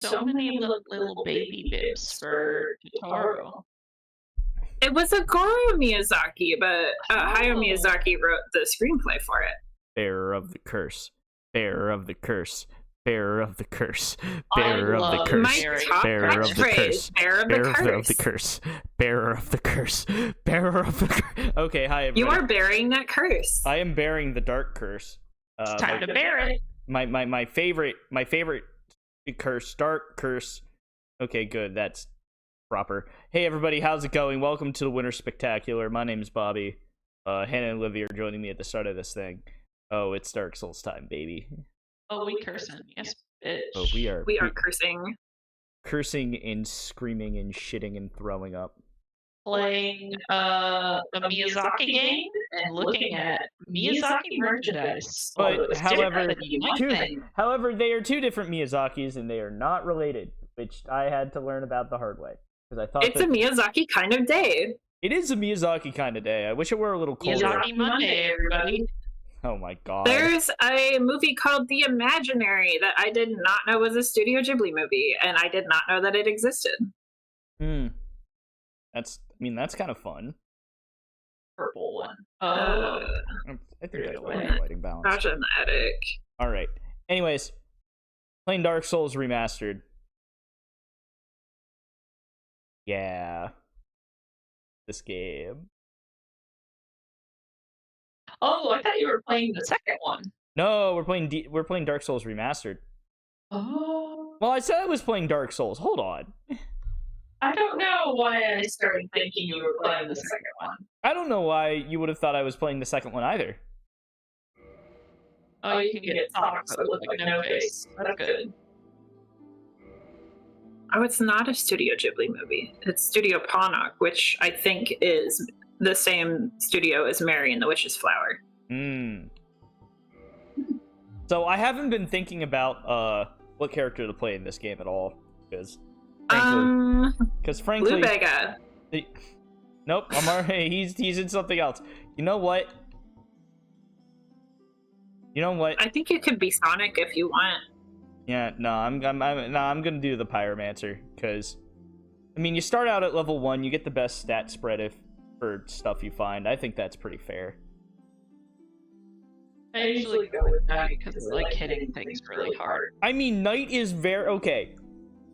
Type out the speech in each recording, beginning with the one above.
So many little baby bibs for Totoro. It was a Goro Miyazaki, but Hayao Oh. Miyazaki wrote the screenplay for it. Bearer of the curse. Bearer of the curse. Bearer of the curse. I Bearer of the love curse. My Very top Bearer of the catchphrase, curse. Bearer of the Curse. Bearer of the curse. Bearer of the curse. Okay, hi everybody. You are bearing that curse. I am bearing the dark curse. It's time to bear it. My favorite curse, dark curse. Okay, good. That's proper. Hey everybody, how's it going? Welcome to the Winter Spectacular. My name is Bobby. Hannah and Olivia are joining me at the start of this thing. Oh, it's Dark Souls time, baby. Oh, we cursing. Yes, bitch. Oh, we are Cursing. cursing and screaming and shitting and throwing up. Playing a Miyazaki game and looking at Miyazaki merchandise. But Although it's however, different than you might think. they are two different Miyazakis and they are not related, which I had to learn about the hard way because I thought It's a Miyazaki kind of day. it is a Miyazaki kind of day. I wish it were a little colder. Miyazaki Monday, everybody. Oh my god. There's a movie called The Imaginary that I did not know was a Studio Ghibli movie, and I did not know that it existed. That's kind of fun. Purple one. I think that's lighting balance. Problematic. All right. Anyways, playing Dark Souls Remastered. Yeah. This game. Oh, I thought you were playing the second one. No, we're playing Dark Souls Remastered. Oh. Well, I said I was playing Dark Souls. Hold on. I don't know why I started thinking you were playing the second one. I don't know why you would have thought I was playing the second one either. Oh, you can get socks that look like no face. That's good. Oh, it's not a Studio Ghibli movie. It's Studio Ponok, which I think is the same studio as Mary and the Witch's Flower. So I haven't been thinking about what character to play in this game at all, because frankly, Blue Vega. Nope, I'm already. He's in something else. You know what? I think you could be Sonic if you want. Yeah, no, I'm gonna do the Pyromancer because, I mean, you start out at level 1, you get the best stat spread for stuff you find. I think that's pretty fair. I usually go with that because it's like hitting things really hard. I mean, Knight is very okay.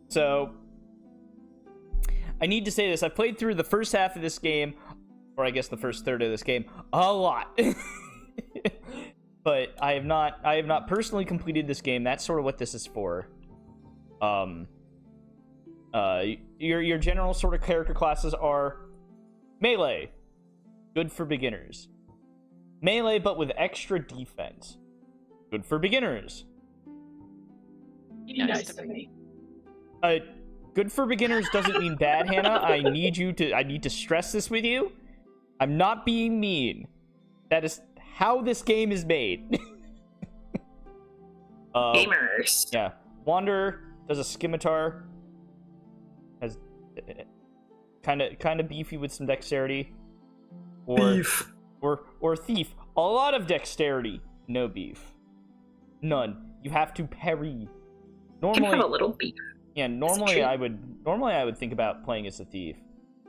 So I need to say this: I've played through the first half of this game, or I guess the first third of this game, a lot. But I have not personally completed this game. That's sort of what this is for. Your general sort of character classes are melee, good for beginners. Melee, but with extra defense, good for beginners. Be nice to me. Good for beginners doesn't mean bad, Hannah. I need to stress this with you. I'm not being mean. That is how this game is made. Gamers. Yeah. Wanderer does a scimitar. Has kind of beefy with some dexterity. Beef. Or thief. A lot of dexterity. No beef. None. You have to parry. Normally, You can have a little beef. yeah. Normally I would think about playing as a thief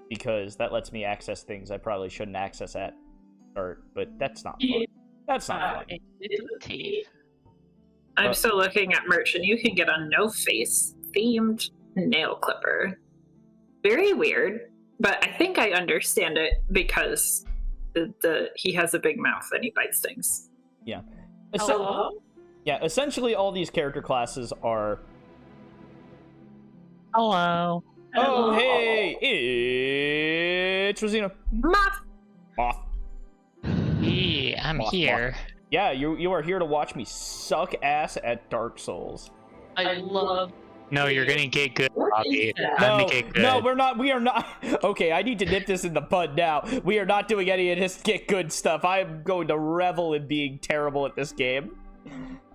because that lets me access things I probably shouldn't access at start. But that's not fun. That's not fun. It's a thief. I'm still looking at merch, and you can get a no-face themed nail clipper. Very weird, but I think I understand it because he has a big mouth and he bites things. Yeah. Hello? Yeah. Essentially, all these character classes are. Hello. Oh, hey, it's Rosina. Moth. Hey, I'm here. Yeah, you are here to watch me suck ass at Dark Souls. I love. No, you're gonna get good, Bobby. that? I'm gonna get good. No, we're not. We are not. Okay, I need to nip this in the bud now. We are not doing any of this get good stuff. I am going to revel in being terrible at this game.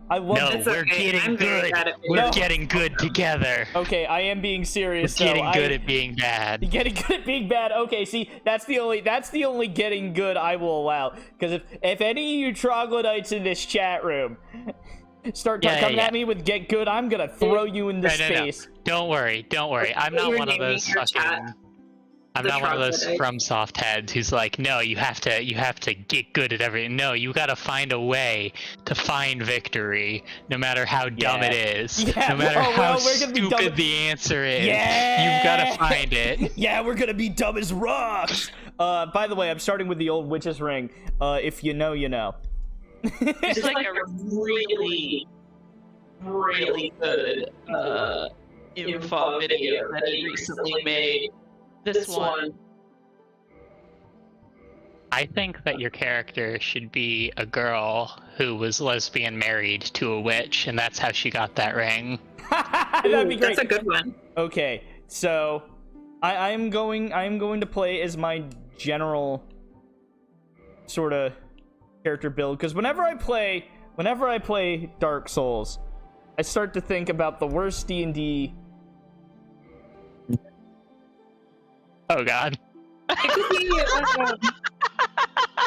I love No, It's we're okay. getting I'm very good. bad at We're No. getting good together. Okay, I am being serious. We're getting though. good at being bad. Getting good at being bad. Okay, see, that's the only getting good I will allow. Because if any of you troglodytes in this chat room start Yeah, coming yeah. at me with get good, I'm gonna throw you into No, no, no. space. Don't worry. I'm not You're one of naming those your chat fucking. I'm the not one of those troglodyte. FromSoft heads who's like, no, you have to get good at everything. No, you gotta find a way to find victory, no matter how dumb it is, Yeah. no matter Oh, how well, we're gonna be dumb. stupid the answer is. Yeah. You've gotta find it. Yeah, we're gonna be dumb as rocks. By the way, I'm starting with the old witch's ring. If you know, you know. It's just like a really, really good info video that he recently made. This one. I think that your character should be a girl who was lesbian married to a witch, and that's how she got that ring. That'd be great. That's a good one. Okay, so I am going to play as my general sort of character build, because whenever I play Dark Souls, I start to think about the worst D&D. Oh god.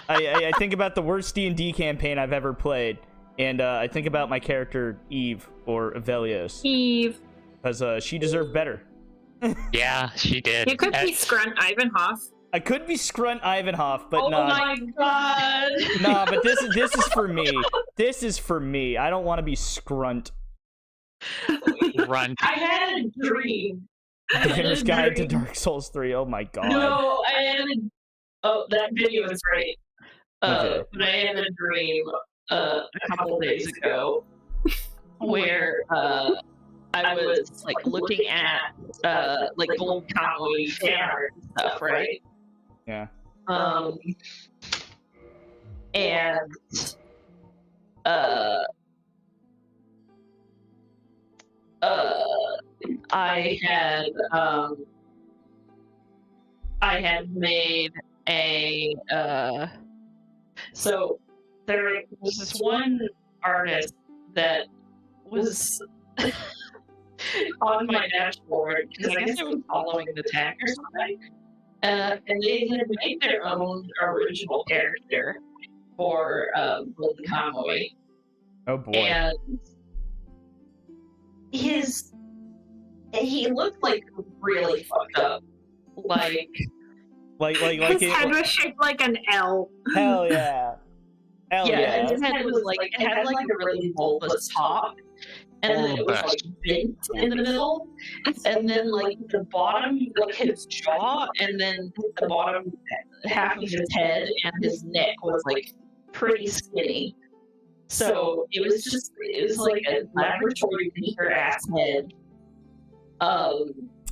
I think about the worst D&D campaign I've ever played, and I think about my character Eve, or Avelios, Eve. because she deserved better. Yeah, she did. You could be Scrunt Ivanhoff. I could be Scrunt Ivanhoff, but Oh nah. my god! Nah, but this is for me. This is for me. I don't want to be Scrunt. Run. I had a dream. Beginner's Guide to Dark Souls 3. Oh my god. No, I had a... Oh, that video is great. Okay. But I had a dream a couple days ago where I was like looking at like Gold Cowboy fan art and stuff, right? Yeah. And I had made a so there was this one artist that was on my dashboard because I guess I was following the tag or something. And they had made their own original character for Golden Convoy. Oh boy. And he looked like really fucked up. Like like His head was shaped like an L. hell yeah. Hell yeah, yeah. and his head was like it had like a really bulbous top, and then it was like bent in the middle, and then like the bottom, like his jaw, and then the bottom half of his head and his neck was like pretty skinny. So it was like a laboratory beaker ass head.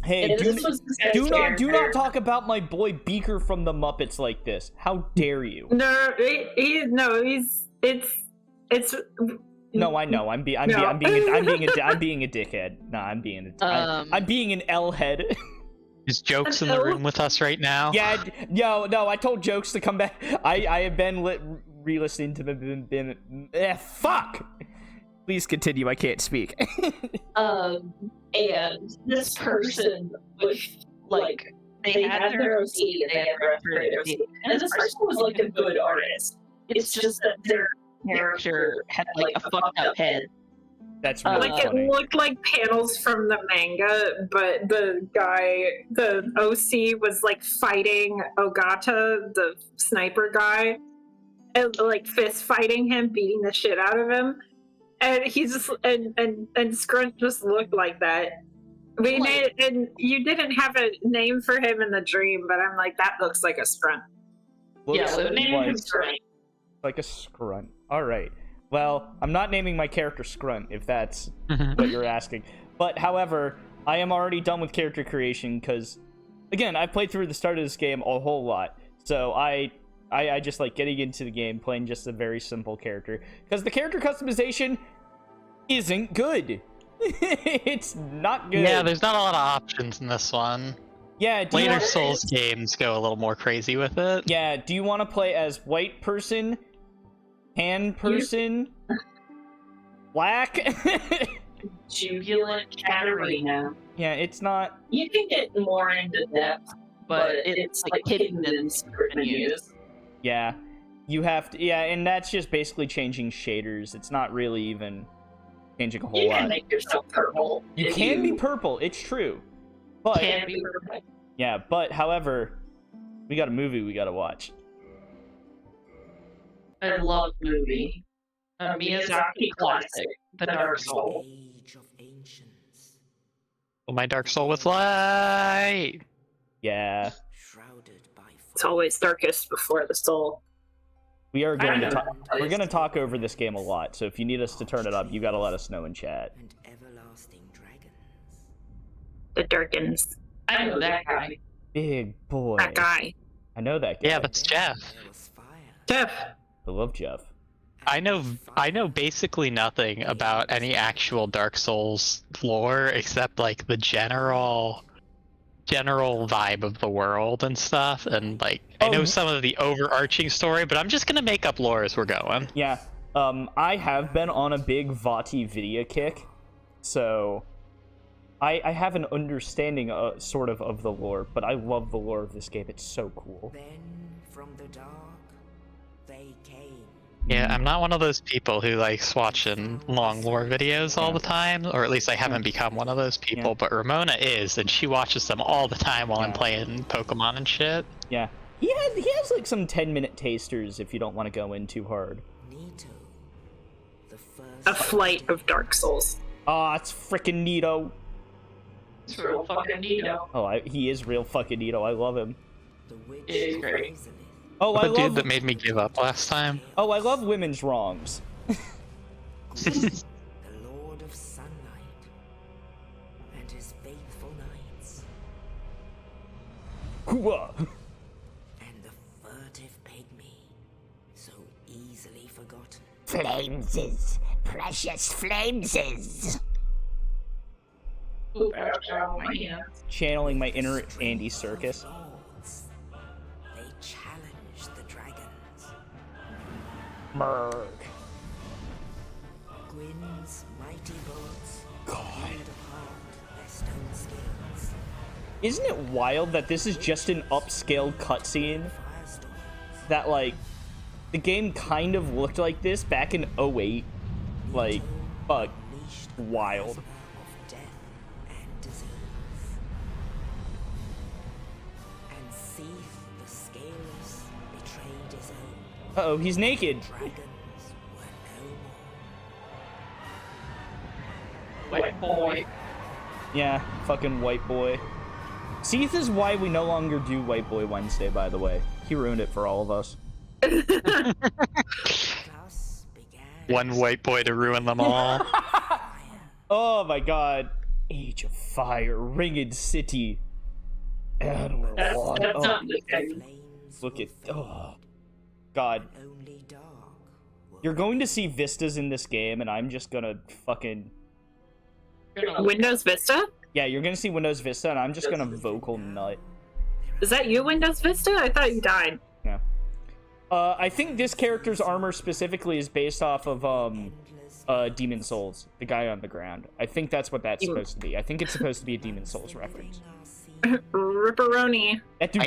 Hey, and do this was this guy's not character. talk about my boy Beaker from the Muppets like this. How dare you? No, it's. No, I know. I'm being a dickhead. Nah, I'm being an L head. Is Jokes in the room with us right now? Yeah, no, I told Jokes to come back. I have been re-listening to them. Fuck! Please continue, I can't speak. And this person was like, they had their OC and they had their OC. And this person was like a good artist. It's just that their character had like a fucked up head. That's really Like funny. it looked like panels from the manga, but the OC was like fighting Ogata, the sniper guy, and like fist fighting him, beating the shit out of him. And he just and Scrunt just looked like that. And you didn't have a name for him in the dream, but I'm like, that looks like a Scrunt. Looks The name is great. like a Scrunt. Alright. Well, I'm not naming my character Scrunt, if that's what you're asking. But, however, I am already done with character creation, because, again, I've played through the start of this game a whole lot. So I just like getting into the game, playing just a very simple character. Because the character customization isn't good. It's not good. Yeah, there's not a lot of options in this one. Yeah, do you Later want- Souls games go a little more crazy with it. Yeah, do you want to play as white person, tan person, black? Jubilant Katarina. Yeah, it's not. You can get more into depth, but it's like hidden in secret menus. Yeah, you have to. Yeah, and that's just basically changing shaders. It's not really even changing a whole You can lot. make yourself purple. You if can be purple, it's true. But can be purple. yeah, but however, we got a movie we gotta watch. I love the movie. Miyazaki classic, The Dark Soul. Age of ancients, Oh, my dark soul with light. Yeah, shrouded by It's always darkest before the soul. we are going to Kind of. talk. We're gonna talk over this game a lot. So if you need us to turn it up, you gotta let us know in chat. and everlasting dragons. The Durkins. I know that guy. Big boy. That guy. I know that guy. Yeah, that's Jeff. There was fire. Jeff. I love Jeff. I know basically nothing about any actual Dark Souls lore except like the general vibe of the world and stuff, and like I know some of the overarching story, but I'm just gonna make up lore as we're going. Yeah. I have been on a big Vati video kick, so I have an understanding sort of the lore, but I love the lore of this game. It's so cool. Then from the dark, they came. Yeah, I'm not one of those people who likes watching long lore videos all the time, or at least I haven't become one of those people, Yeah. but Ramona is, and she watches them all the time while I'm Yeah. playing Pokemon and shit. Yeah. He has like some 10-minute tasters if you don't want to go in too hard. Nito, the first. A flight of Dark Souls. Ah, it's freaking neato. It's real fucking neato. Oh, he is real fucking neato. I love him. The witch It is of great. Rosalith, Oh, I The dude love. that made me give up last time. Oh, I love women's wrongs. the Lord of Sunlight, and his faithful knights, Hooah. and the furtive pygmy, so easily forgotten. Flameses, precious flameses. Oop, ouch, ow, my hands. Channeling my inner Andy Serkis. Lords, they challenge the dragons. Merg. Gwyn's mighty bolts God. peeled apart their stone scales. Isn't it wild that this is just an upscale cutscene? Firestorms, That, like, the game kind of looked like this back in 08. Like, but unleashed wild. of death and disease. And Seath the Scaleless betrayed his own. Uh-oh, he's naked. Dragons were no more. White boy. Yeah, fucking white boy. Seath is why we no longer do White Boy Wednesday, by the way. He ruined it for all of us. Thus began One white boy to ruin them all. Oh my god. Age of Fire, Ringed City. And we're That's on. not Oh, the thing. flames look at. were Oh. God. faded, only dark were You're going to see vistas in this game, and I'm just gonna fucking. Windows Vista? Yeah, you're gonna see Windows Vista, and I'm just gonna vocal nut. Is that you, Windows Vista? I thought you died. Yeah. I think this character's armor specifically is based off of Demon Souls, the guy on the ground. I think that's what that's supposed to be. I think it's supposed to be a Demon Souls reference. Ripperoni. That My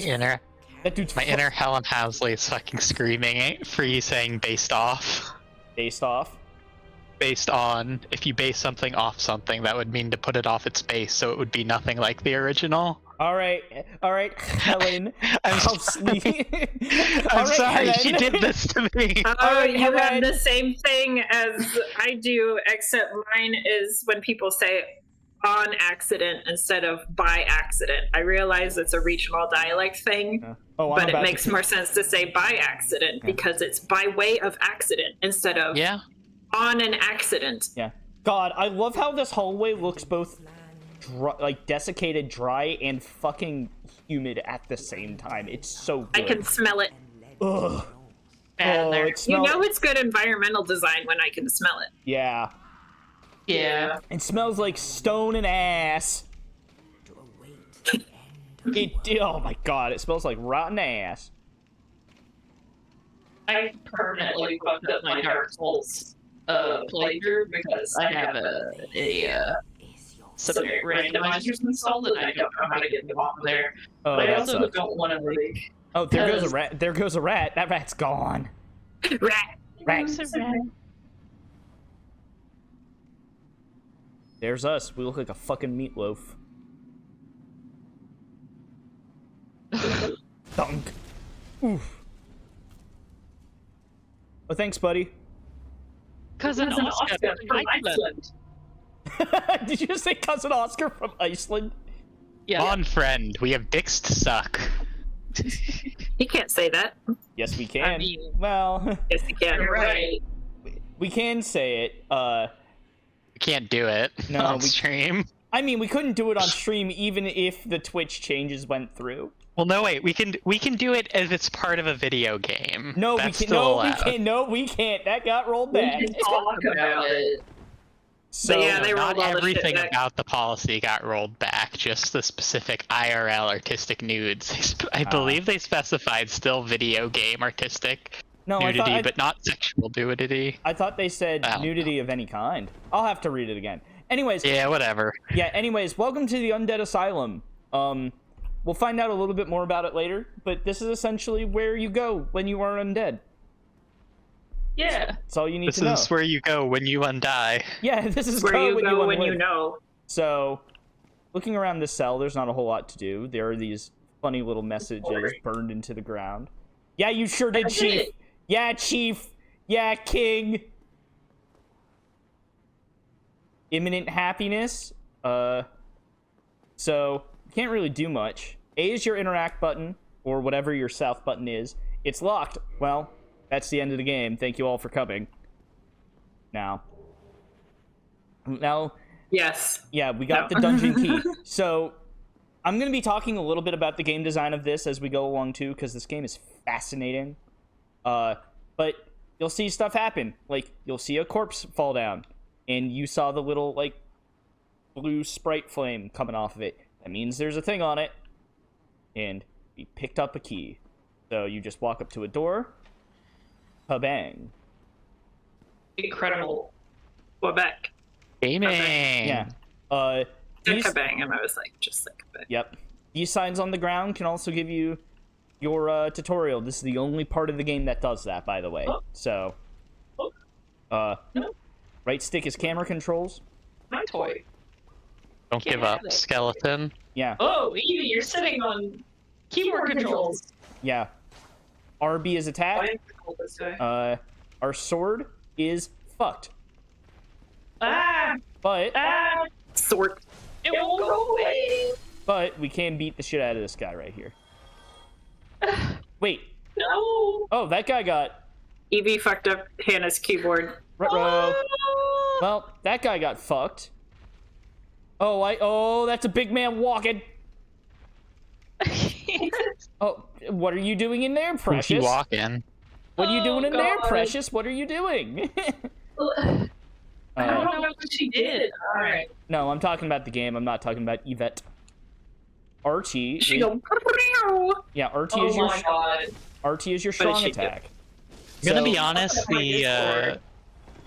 dude's inner Helen Housley is fucking screaming for you saying based off. based off. Based on, if you base something off something, that would mean to put it off its base, so it would be nothing like the original. All right, Helen. I'm Housley. I'm All right, sorry, Helen. she did this to me. Oh, Alright, you Helen. have the same thing as I do, except mine is when people say on accident instead of by accident. I realize it's a regional dialect thing, Oh, I'm but it about makes to... more sense to say by accident because it's by way of accident instead of Yeah. on an accident. Yeah. God, I love how this hallway looks both like desiccated, dry, and fucking humid at the same time. It's so good. I can smell it. Ugh. And Oh, there. it You smells. know it's good environmental design when I can smell it. Yeah. Yeah. It smells like stone and ass. to await the end of Oh my god, it smells like rotten ass. I permanently fucked up my Dark Souls playthrough because I have some randomizers installed and I don't know how to get them off of there. Oh, But I that also sucks. don't want to like. Oh, there goes a because- rat. There goes a rat. That rat's gone. Rat. Rat. There's us. We look like a fucking meatloaf. Dunk. Oof. Oh, thanks, buddy. Cousin Oscar from Iceland. Did you just say Cousin Oscar from Iceland? Yeah. Come on, friend. We have dicks to suck. You can't say that. Yes, we can. I mean, well, yes, you can. You're right. We can say it. We can't do it on stream. I mean, we couldn't do it on stream even if the Twitch changes went through. Well, no, wait. We can do it if it's part of a video game. No, That's we can. still No, allowed. we can't. No, we can't. That got rolled back. We can talk about it. So, But yeah, they rolled not all the shit everything back. about the policy got rolled back. Just the specific IRL artistic nudes. I believe they specified still video game artistic nudity, but not sexual nudity. I thought they said nudity of any kind. I'll have to read it again. Anyways. Yeah, whatever. Yeah. Anyways, welcome to the Undead Asylum. We'll find out a little bit more about it later, but this is essentially where you go when you are undead. Yeah. That's all you need to know. This is where you go when you undie. Yeah, this is Where you go when unlive. you know. So, looking around this cell, there's not a whole lot to do. There are these funny little messages burned into the ground. Yeah, you sure did, Chief. Yeah, Chief. Yeah, King. Imminent happiness. So, can't really do much. A is your interact button, or whatever your south button is. It's locked. Well, that's the end of the game. Thank you all for coming. Now, Yes. yeah, we got the dungeon key. So, I'm going to be talking a little bit about the game design of this as we go along, too, because this game is fascinating. But you'll see stuff happen. Like, you'll see a corpse fall down, and you saw the little, like, blue sprite flame coming off of it. That means there's a thing on it. And we picked up a key. So you just walk up to a door. Kabang. Incredible. Quebec. Gaming. Yeah. Kabang, and I was like, just like Quebec. Yep. These signs on the ground can also give you your tutorial. This is the only part of the game that does that, by the way. So, right stick is camera controls. My toy. Don't give up, skeleton. Yeah. Oh, Evie, you're sitting on keyboard controls. Yeah. RB is attack. Our sword is fucked. But Sword. It won't go away. But we can beat the shit out of this guy right here. Wait. No. Oh, that guy got... Evie fucked up Hannah's keyboard. Ruh-roh. Well, that guy got fucked. Oh, that's a big man walking. Oh, what are you doing in there, Precious? You walk in. What are you doing in God. there, Precious? What are you doing? I don't know what she did. All right. No, I'm talking about the game. I'm not talking about Yvette. Archie. She go. Yeah, Archie Oh is your my God. Archie is your What did strong she do? attack. I'm gonna So- be honest,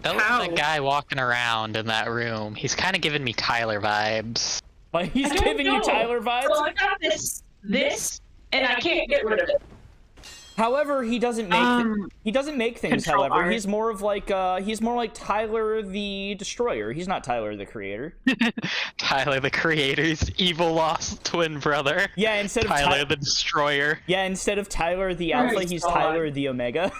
that How? guy walking around in that room, he's kind of giving me Tyler vibes. But he's I don't giving you know. Tyler vibes. So I got this, and I can't get rid of it. However, he doesn't make things. Control However, art. he's more like Tyler the Destroyer. He's not Tyler the Creator. Tyler the Creator's evil lost twin brother. Yeah, instead of Tyler the Destroyer. Yeah, instead of Tyler the Oh, Alpha, he's he's gone. Tyler the Omega.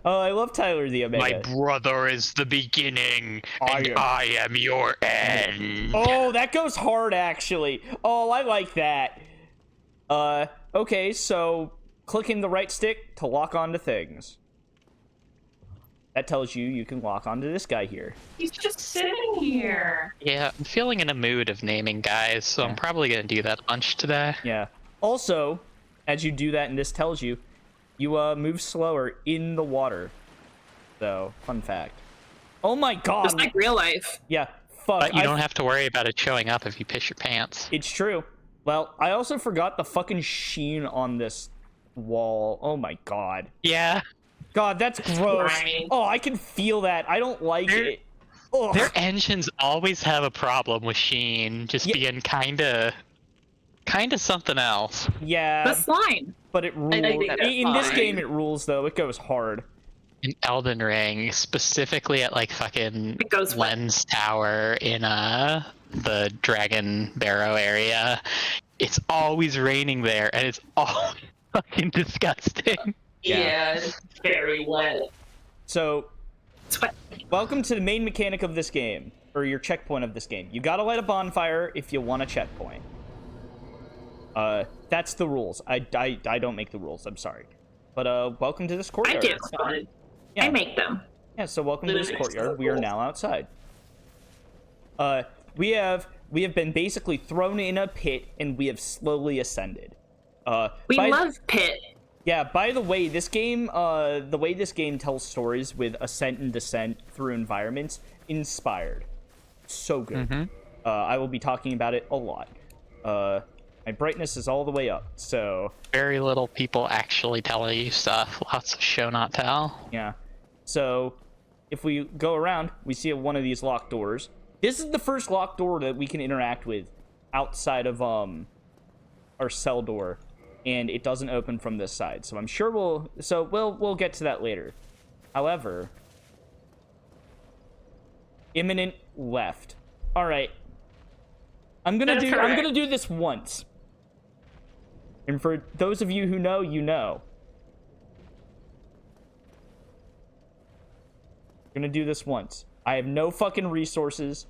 Oh, I love Tyler the Omega. My brother is the beginning, and I am your end. Oh, that goes hard, actually. Oh, I like that. Okay, so clicking the right stick to lock onto things. That tells you can lock onto this guy here. He's just sitting here. Yeah, I'm feeling in a mood of naming guys, so I'm probably gonna do that a bunch today. Yeah. Also, as you do that and this tells you, you move slower in the water. So, fun fact. Oh my god! Just like real life. Yeah, fuck. But you don't have to worry about it showing up if you piss your pants. It's true. Well, I also forgot the fucking sheen on this wall. Oh my god. Yeah. God, that's gross. Right. Oh, I can feel that. I don't like it. Ugh. Their engines always have a problem with sheen, just being kinda something else. Yeah, That's fine. but it rules. think that's In this fine. game, it rules, though. It goes hard. in Elden Ring, specifically at like fucking It goes wet. Lens Tower in the Dragon Barrow area. It's always raining there, and it's all fucking disgusting. Yeah. It's very wet. So, It's wet. welcome to the main mechanic of this game, or your checkpoint of this game. You gotta light a bonfire if you want a checkpoint. That's the rules. I don't make the rules. I'm sorry. But welcome to this I courtyard. get fun. Yeah. I make them. Yeah, so welcome to this courtyard. We are now outside. We have been basically thrown in a pit, and we have slowly ascended. We love Pit. Yeah, by the way, this game, the way this game tells stories with ascent and descent through environments, inspired. So good. I will be talking about it a lot. My brightness is all the way up, so... Very little people actually telling you stuff. Lots of show not tell. Yeah. So, if we go around, we see one of these locked doors. This is the first locked door that we can interact with outside of, our cell door. And it doesn't open from this side. So I'm sure we'll get to that later. However, imminent left. All right. I'm gonna do this once. And for those of you who know, you know. I'm gonna do this once. I have no fucking resources.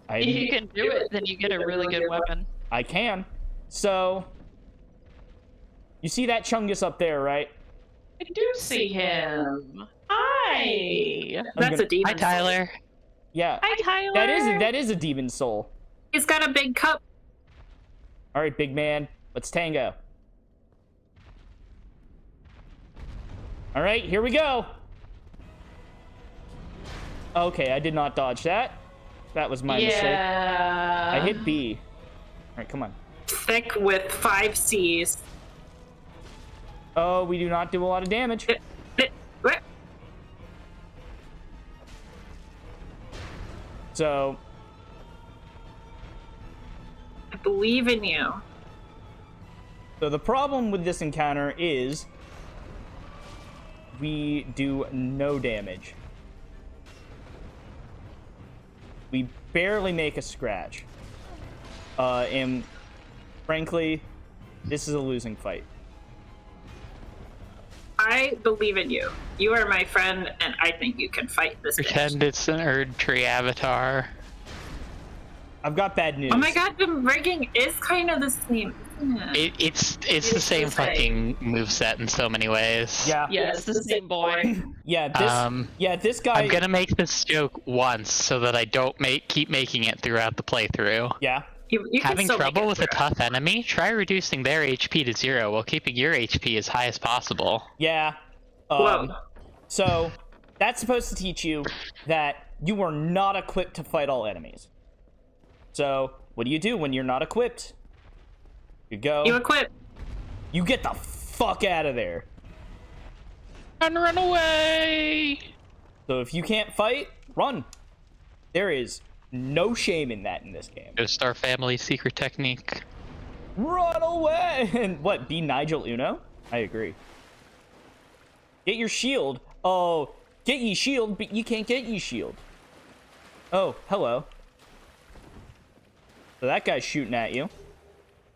If you can do it, then you get a really good weapon. I can. So, you see that Chungus up there, right? I do see him. Hi. That's a demon. Hi, Tyler. Yeah. Hi, Tyler. That is a demon soul. He's got a big cup. All right, big man, let's tango. All right, here we go. Okay, I did not dodge that. That was my mistake. I hit B. All right, come on. Thick with 5 C's. Oh, we do not do a lot of damage. So, I believe in you. so the problem with this encounter is we do no damage. We barely make a scratch. And frankly, this is a losing fight. I believe in you. You are my friend, and I think you can fight this bitch. Pretend it's an Erd Tree avatar. I've got bad news. Oh my god, the rigging is kind of the same. isn't it? It's the same fucking moveset in so many ways. Yeah. Yeah, it's the same boy. This guy. I'm gonna make this joke once so that I don't keep making it throughout the playthrough. Yeah. You can Having still make trouble it with a through. tough enemy? Try reducing their HP to 0 while keeping your HP as high as possible. Yeah. Whoa. So that's supposed to teach you that you are not equipped to fight all enemies. So what do you do when you're not equipped? You go. You equip. You get the fuck out of there. And run away! So if you can't fight, run. There is no shame in that in this game. Just our family secret technique. Run away! And what, be Nigel Uno? I agree. Get your shield. Oh, get ye shield, but you can't get ye shield. Oh, hello. So that guy's shooting at you.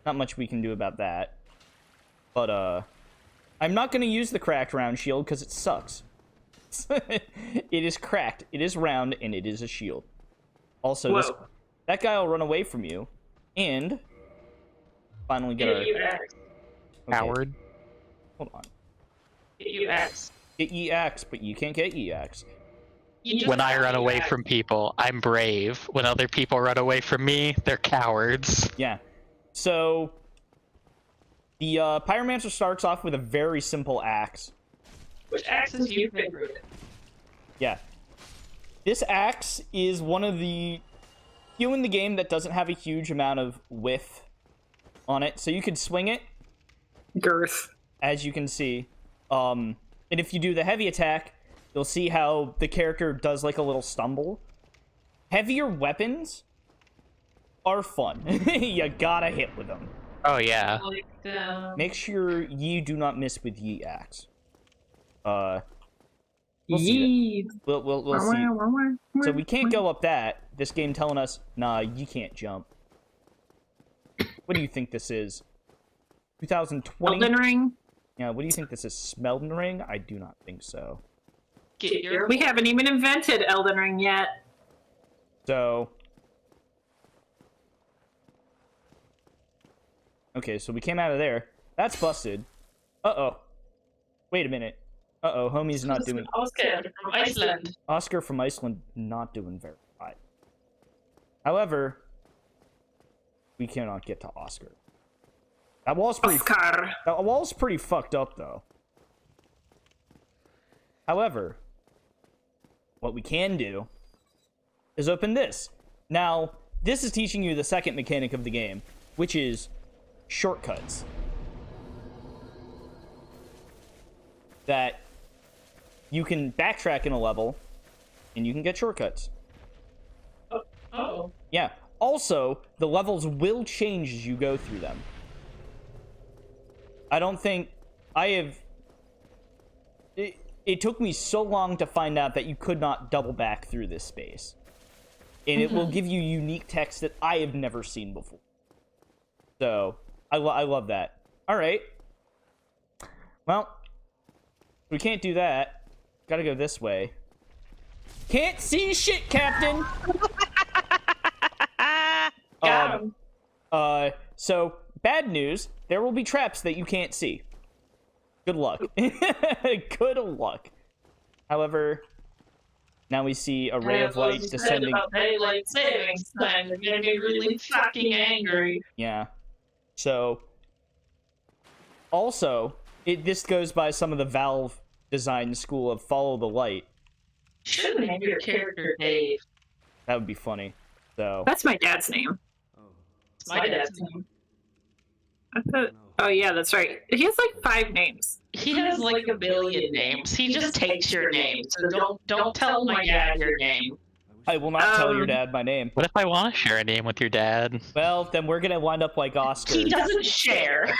Not much we can do about that. But, I'm not gonna use the cracked round shield because it sucks. It is cracked, it is round, and it is a shield. Also, that guy will run away from you, and finally get our... Okay, Coward. hold on. Get you X. Get EX, but you can't get EX. When I run away from people, I'm brave. When other people run away from me, they're cowards. Yeah. So, the Pyromancer starts off with a very simple axe. Which axe is your favorite? Yeah. This axe is one of the few in the game that doesn't have a huge amount of width on it, so you can swing it, Girth. as you can see. And if you do the heavy attack, you'll see how the character does like a little stumble. Heavier weapons are fun. You gotta hit with them. Oh yeah. Like, Make sure you do not miss with ye axe. We'll see. Yeet. We'll see. So we can't go up that. This game telling us, nah, you can't jump. What do you think this is? 2020? Elden Ring? Yeah, what do you think this is? Smelden Ring? I do not think so. We haven't even invented Elden Ring yet. So... Okay, so we came out of there. That's busted. Uh-oh. Wait a minute. Uh-oh, homie's not doing... Oscar from Iceland. Oscar from Iceland not doing very hot. However, we cannot get to Oscar. That wall's pretty... Oscar. That wall's pretty fucked up, though. However, what we can do is open this. Now, this is teaching you the second mechanic of the game, which is shortcuts. That you can backtrack in a level, and you can get shortcuts. Oh. Yeah. Also, the levels will change as you go through them. I don't think I have... It took me so long to find out that you could not double back through this space. And it will give you unique text that I have never seen before. So, I love that. Alright. Well, we can't do that. Gotta go this way. Can't see shit, Captain! Got him. So, bad news. There will be traps that you can't see. Good luck. Good luck. However, now we see a ray of light descending. About daylight savings time. They're gonna be really fucking angry. Yeah. So, also, this goes by some of the Valve design school of follow the light. Should name your character Dave. That would be funny. So. That's my dad's name. It's my dad's name. I thought, oh yeah, that's right. He has like 5 names. He has like a billion names. He just takes your name. So don't tell my dad your name. I will not tell your dad my name. What if I want to share a name with your dad? Well, then we're gonna wind up like Oscar. He doesn't share.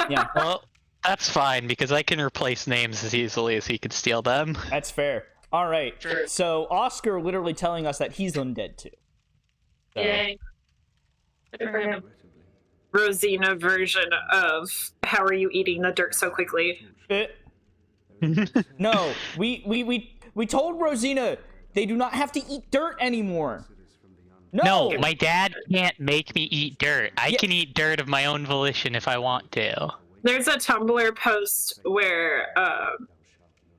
Yeah. Well, that's fine, because I can replace names as easily as he could steal them. That's fair. All right. Sure. So Oscar literally telling us that he's undead too. So, Yay. Good for him. Rosina version of how are you eating the dirt so quickly? No, we told Rosina they do not have to eat dirt anymore. No, my dad can't make me eat dirt. I can eat dirt of my own volition if I want to. There's a Tumblr post where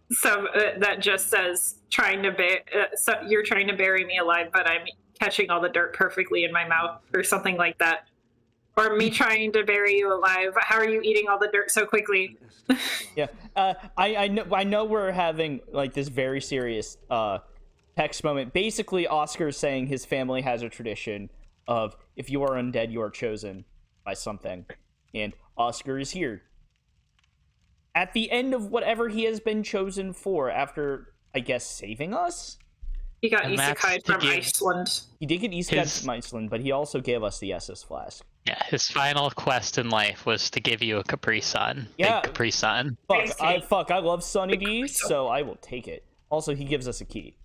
that just says you're trying to bury me alive, but I'm catching all the dirt perfectly in my mouth, or something like that. Or me trying to bury you alive. How are you eating all the dirt so quickly? Yeah. I know we're having like this very serious text moment. Basically, Oscar's saying his family has a tradition of if you are undead, you are chosen by something. And Oscar is here. At the end of whatever he has been chosen for, after, I guess, saving us? He got And that's isekai to from give Iceland. He did get isekai from Iceland, but he also gave us the SS Flask. Yeah, his final quest in life was to give you a Capri Sun. Yeah. Big Capri Sun. I love Sunny D, so I will take it. Also, he gives us a key.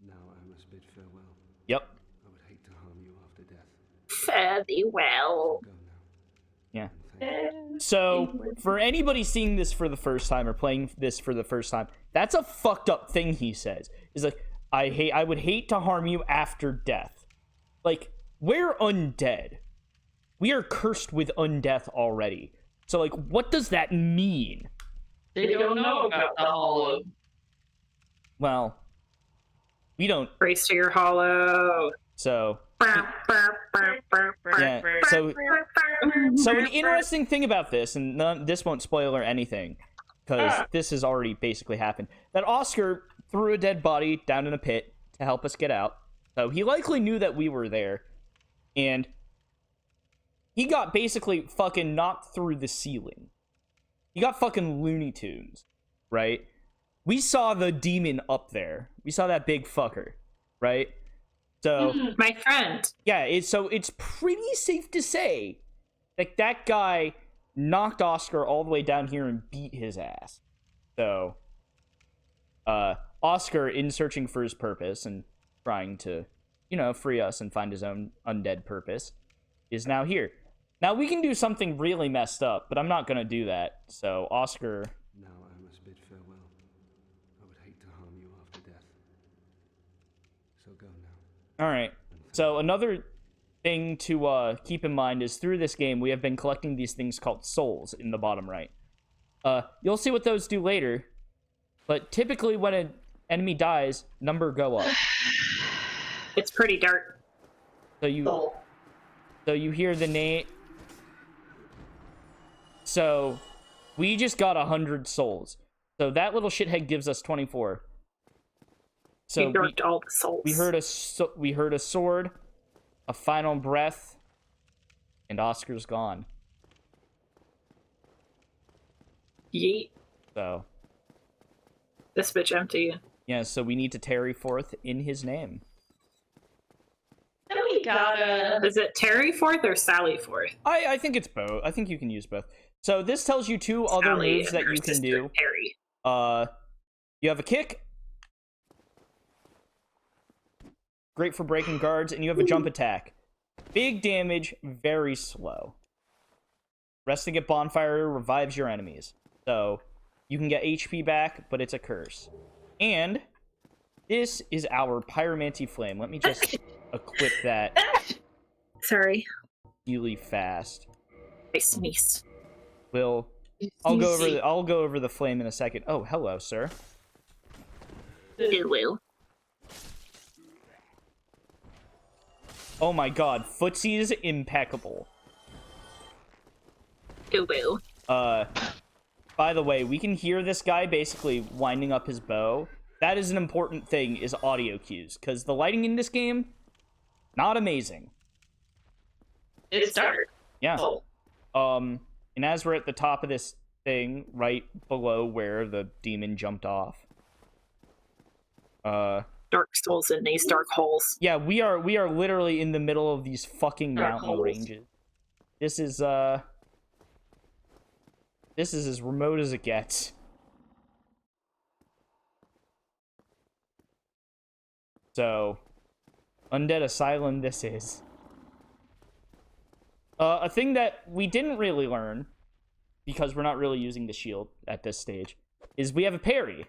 Now I must bid farewell. Yep. I would hate to harm you after death. Fare thee well. Go now. Yeah. And So, for anybody seeing this for the first time or playing this for the first time, that's a fucked up thing he says. He's like, I would hate to harm you after death. Like, we're undead. We are cursed with undeath already. So, like, what does that mean? They don't know about the hollow. Well, we don't. Race to your hollow. So, yeah. So an interesting thing about this, and this won't spoil or anything, because this has already basically happened, that Oscar threw a dead body down in a pit to help us get out. So he likely knew that we were there, and he got basically fucking knocked through the ceiling. He got fucking Looney Tunes, right? We saw the demon up there. We saw that big fucker, right? So My friend. yeah, it's pretty safe to say that guy knocked Oscar all the way down here and beat his ass. So, Oscar, in searching for his purpose and trying to, free us and find his own undead purpose, is now here. Now, we can do something really messed up, but I'm not going to do that. So, Oscar... Now I must bid farewell. I would hate to harm you after death. So go now. Alright. So, another thing to keep in mind is through this game, we have been collecting these things called souls in the bottom right. You'll see what those do later, but typically when an enemy dies, number go up. It's pretty dark. So you hear the name. So we just got 100 souls. So that little shithead gives us 24. So You dorked all the souls. we heard a sword, a final breath, and Oscar's gone. Yeet. So This bitch empty. yeah, so we need to tarry forth in his name. Then we gotta. Is it Terry Forth or Sally Forth? I think it's both. I think you can use both. So this tells you two other Sally moves and that her you can sister, do. Terry. You have a kick. Great for breaking guards, and you have a jump attack. Big damage, very slow. Resting at bonfire revives your enemies. So you can get HP back, but it's a curse. And this is our Pyromancy Flame. Let me just equip that Sorry. really fast. I sneezed. I'll go over the flame in a second. Oh, hello, sir. Ew. Oh my god, Footsie's impeccable. Ew. By the way, we can hear this guy basically winding up his bow. That is an important thing, is audio cues, because the lighting in this game, not amazing. It's dark. Yeah. Oh. And as we're at the top of this thing, right below where the demon jumped off. Dark souls in these dark holes. Yeah, we are literally in the middle of these fucking Dark mountain holes. ranges. This is as remote as it gets. So, Undead Asylum this is. A thing that we didn't really learn, because we're not really using the shield at this stage, is we have a parry.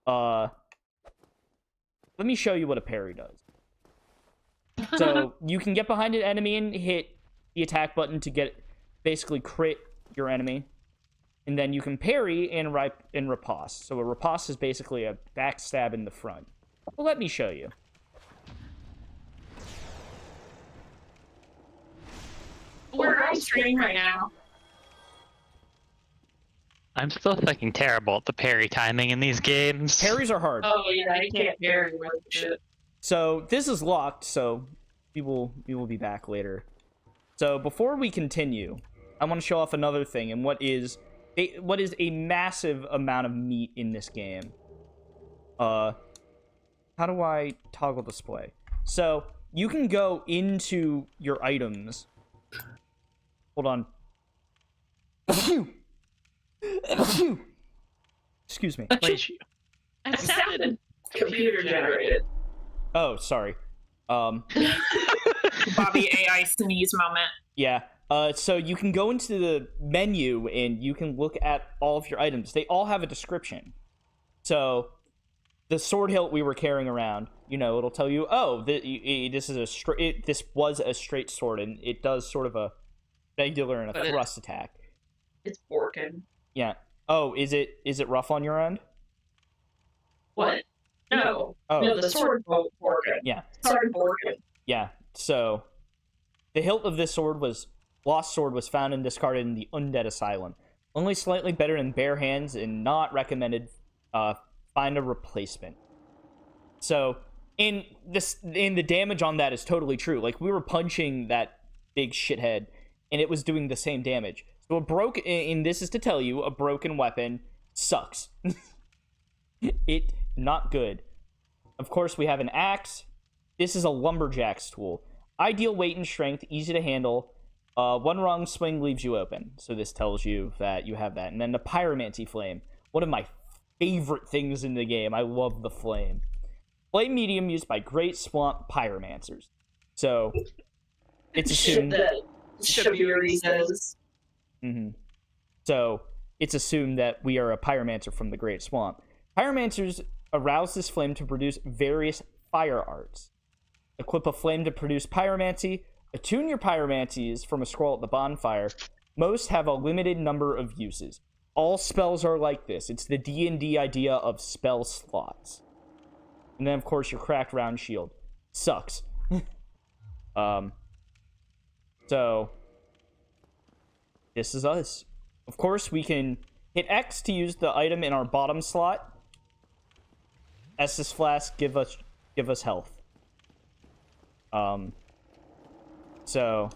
Let me show you what a parry does. So, you can get behind an enemy and hit the attack button to basically crit your enemy. And then you can parry and riposte. So a riposte is basically a backstab in the front. Well, let me show you. We're on stream right now. I'm still fucking terrible at the parry timing in these games. Parries are hard. Oh yeah, I can't parry with shit. So this is locked, so we will be back later. So before we continue, I want to show off another thing and what is a massive amount of meat in this game. How do I toggle display? So you can go into your items. Hold on. Excuse me. Wait, It sounded computer generated. Oh, sorry. Bobby AI sneeze moment. Yeah. So you can go into the menu and you can look at all of your items. They all have a description. So the sword hilt we were carrying around, it'll tell you, oh, this was a straight sword, and it does sort of a regular and a thrust attack. It's broken. Yeah. Oh, is it rough on your end? What? No. Oh. No, the sword broken. Yeah. Sword broken. Yeah. So the hilt of this lost sword was found and discarded in the Undead Asylum. Only slightly better in bare hands and not recommended. Find a replacement. So in the damage on that is totally true. Like, we were punching that big shithead and it was doing the same damage. So this is to tell you, a broken weapon sucks. Not good. Of course, we have an axe. This is a lumberjack's tool. Ideal weight and strength, easy to handle. One wrong swing leaves you open. So this tells you that you have that. And then the pyromancy flame, one of my favorite things in the game. I love the flame. Flame medium used by Great Swamp Pyromancers. So, it's assumed... Shit that Shabiri says. So, it's assumed that we are a pyromancer from the Great Swamp. Pyromancers arouse this flame to produce various fire arts. Equip a flame to produce pyromancy. Attune your pyromancies from a scroll at the bonfire. Most have a limited number of uses. All spells are like this. It's the D&D idea of spell slots. And then, of course, your cracked round shield. Sucks. So, this is us. Of course, we can hit X to use the item in our bottom slot. Estus Flask give us health. So,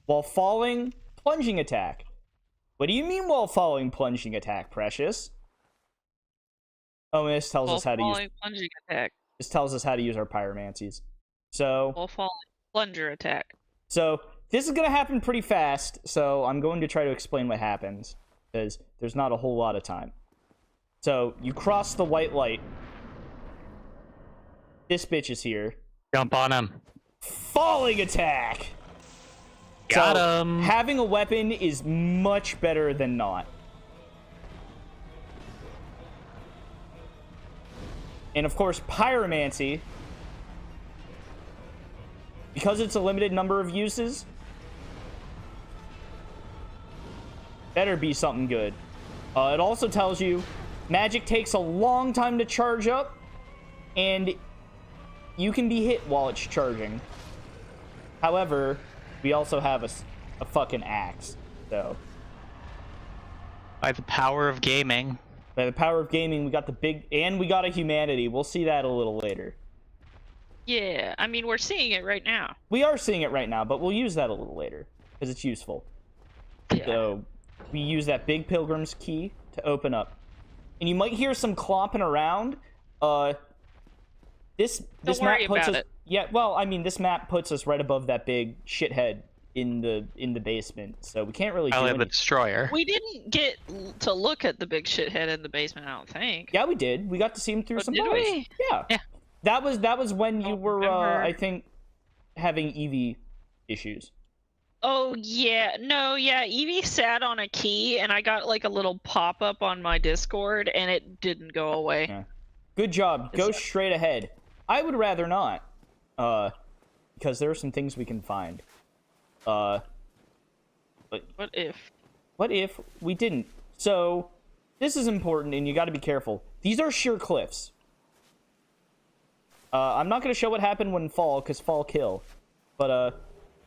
while falling, plunging attack. What do you mean while falling, plunging attack, Precious? Oh, and this tells us how to use... plunging attack. This tells us how to use our pyromancies. So... While falling, plunger attack. So, this is going to happen pretty fast, so I'm going to try to explain what happens, because there's not a whole lot of time. So, you cross the white light. This bitch is here. Jump on him. Falling attack! Got So, him. having a weapon is much better than not. And of course, pyromancy, because it's a limited number of uses, better be something good. It also tells you magic takes a long time to charge up, and you can be hit while it's charging. However, we also have a fucking axe, so. By the power of gaming. By the power of gaming, we got the big... And we got a humanity. We'll see that a little later. Yeah, I mean, we're seeing it right now. We are seeing it right now, but we'll use that a little later, because it's useful. Yeah. So, we use that big pilgrim's key to open up. And you might hear some clomping around. This Don't map worry puts about us... it. Yeah, well, I mean, this map puts us right above that big shithead in the basement, so we can't really do I live anything. the destroyer. We didn't get to look at the big shithead in the basement, I don't think. Yeah, we did. We got to see him through Oh, some did bars. we? Yeah. Yeah. That was when you were, remember. I think, having Eevee issues. Oh, yeah. No, yeah, Evie sat on a key, and I got, like, a little pop-up on my Discord, and it didn't go away. Yeah. Good job. Go straight ahead. I would rather not. Because there are some things we can find. But What if? what if we didn't? So, this is important, and you gotta be careful. These are sheer cliffs. I'm not gonna show what happened when fall, because fall kill. But,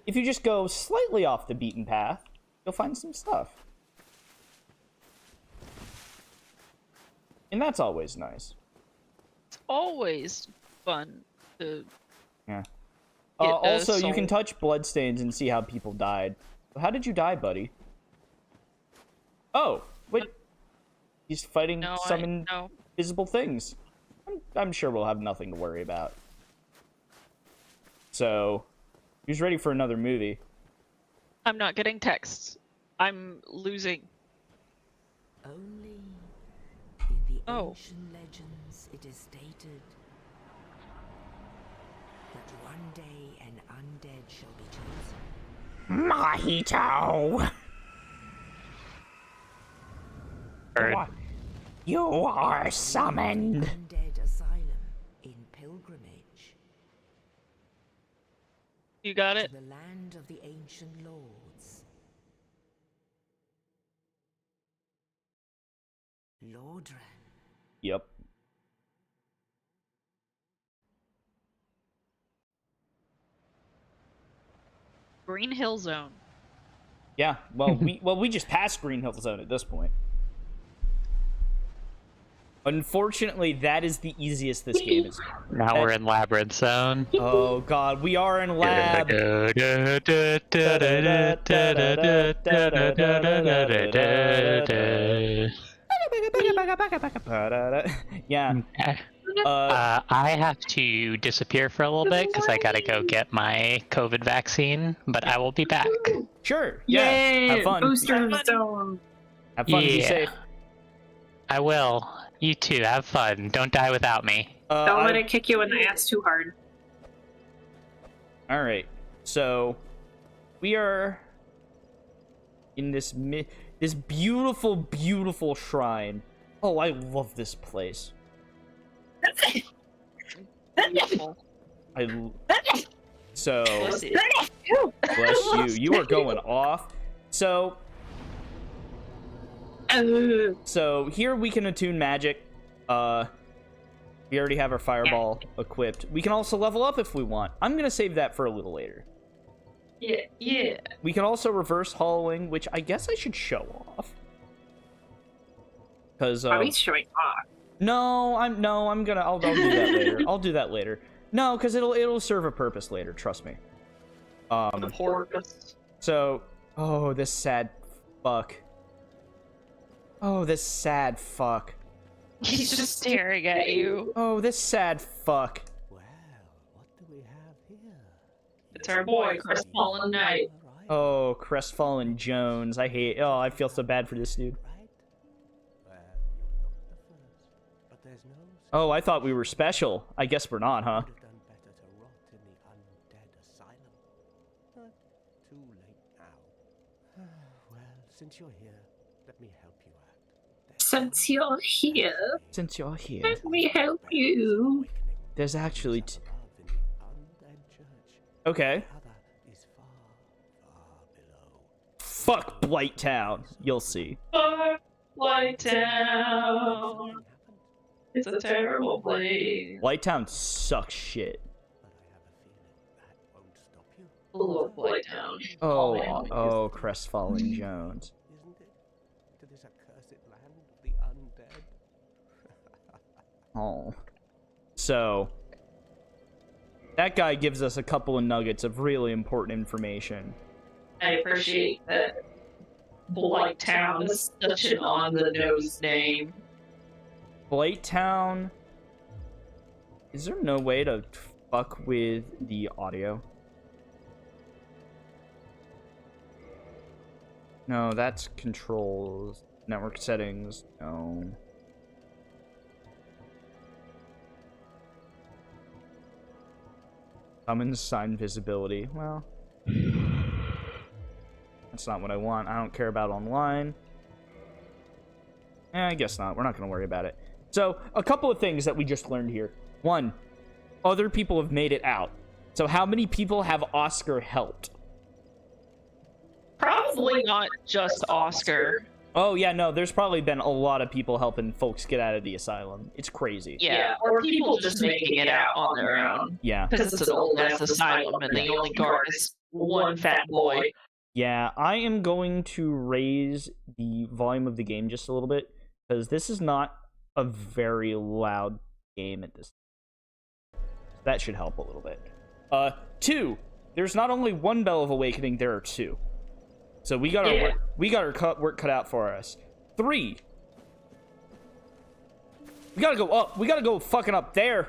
if you just go slightly off the beaten path, you'll find some stuff. And that's always nice. It's always fun to... Yeah. Get, Also, you can soul. touch bloodstains and see how people died. How did you die, buddy? Oh, wait. He's fighting No, some no. invisible things. I'm sure we'll have nothing to worry about. So, who's ready for another movie? I'm not getting texts. I'm losing. Only in the Oh. ancient legends it is stated that one day an undead shall be chosen. Mojito! Bird. You are summoned. Undead asylum in pilgrimage You got to it? the land of the ancient lords. Lordran. Yep. Green Hill Zone. Yeah, well, we just passed Green Hill Zone at this point. Unfortunately, that is the easiest this game is. Now we're in Labyrinth Zone. Oh god, we are in lab. Yeah. I have to disappear for a little bit because I gotta go get my COVID vaccine, but I will be back. Sure. Yeah. Yay! Have fun. Booster zone. Have fun. Be Yeah. safe. I will. You too. Have fun. Don't die without me. Don't let it kick you in the ass too hard. All right. So we are in this beautiful, beautiful shrine. Oh, I love this place. Beautiful. So Bless you. bless you. You are going off. So here we can attune magic. We already have our fireball equipped. We can also level up if we want. I'm gonna save that for a little later. Yeah. We can also reverse hollowing, which I guess I should show off. Because Are we showing off? I'll do that later. I'll do that later. No, because it'll serve a purpose later. Trust me. The porpoise. So, oh, this sad fuck. Oh, this sad fuck. He's just staring at you. Oh, this sad fuck. Well, what do we have here? It's our boy, Crestfallen Knight. Oh, Crestfallen Jones. I feel so bad for this dude. Right? Well, you're not the first, but there's no. Oh, I thought we were special. I guess we're not, huh? Would have done better to rot in the undead asylum. But too late now. Well, since you're here, let me help you out. Since you're here, Since you're here, let me help you. there's actually Above in the undead church. okay. The other is far, far below. Fuck Blight Town. You'll see. Fuck White Town. Something happened, It's a terrible place. Blight Town sucks shit. but I have a feeling that won't stop you. Love White Town. Oh, Crestfallen Jones. Isn't it? To this accursed land of the undead. Oh. So, that guy gives us a couple of nuggets of really important information. I appreciate that Blight Town is such an on-the-nose name. Blight Town. Is there no way to fuck with the audio? No, that's controls. Network settings. No. Summons sign visibility. Well, that's not what I want. I don't care about online. I guess not. We're not going to worry about it. So, a couple of things that we just learned here. One, other people have made it out. So, how many people have Oscar helped? Probably not just Oscar. Oh, yeah, no, there's probably been a lot of people helping folks get out of the asylum. It's crazy. Yeah. Or people just making it out on their own. Yeah. Because it's an old-ass asylum and the only guard is one fat boy. Yeah, I am going to raise the volume of the game just a little bit, because this is not a very loud game at this. That should help a little bit. 2, there's not only one Bell of Awakening, there are 2. So we got our work cut out for us. 3, we gotta go up. We gotta go fucking up there.